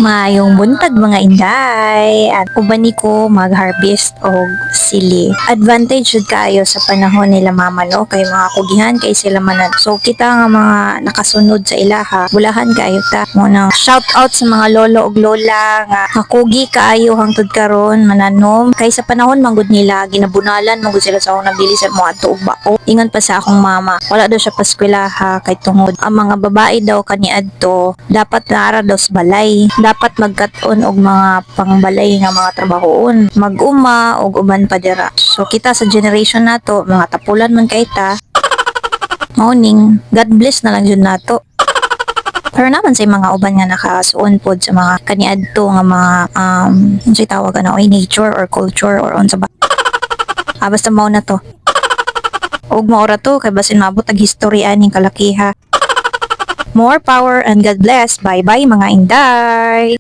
Maayong buntag mga inday at ubani ko mag-harvest og sili. Advantage jud kayo sa panahon nila mama no kay mga kugihan kay sila manan. So kita nga mga nakasunod sa ilaha, bulahan kayo ta mo nang shout out sa mga lolo ug lola nga makugi kaayo hangtod karon mananom kay sa panahon manggod nila ginabunalan manggod sila sa akong nagdili sa mga adto og bao. Ingon pa sa akong mama, wala daw siya paskwelaha kay tungod ang mga babae daw kaniadto dapat naara daw sa balay. Dapat magkat-on og mga pangbalay nga mga trabahoon, mag-uma og uban pa dira. So kita sa generation nato, mga tapulan man kay ta. Morning, God bless na lang jud nato. Pero naman sa mga uban nga nakasuon pod sa mga kaniadto nga mga unsay tawag ana oy nature or culture or unsa ba. Basta mao na to. Og maora to kay basin maabot ang historya ning kalakiha. More power and God bless. Bye-bye mga inday!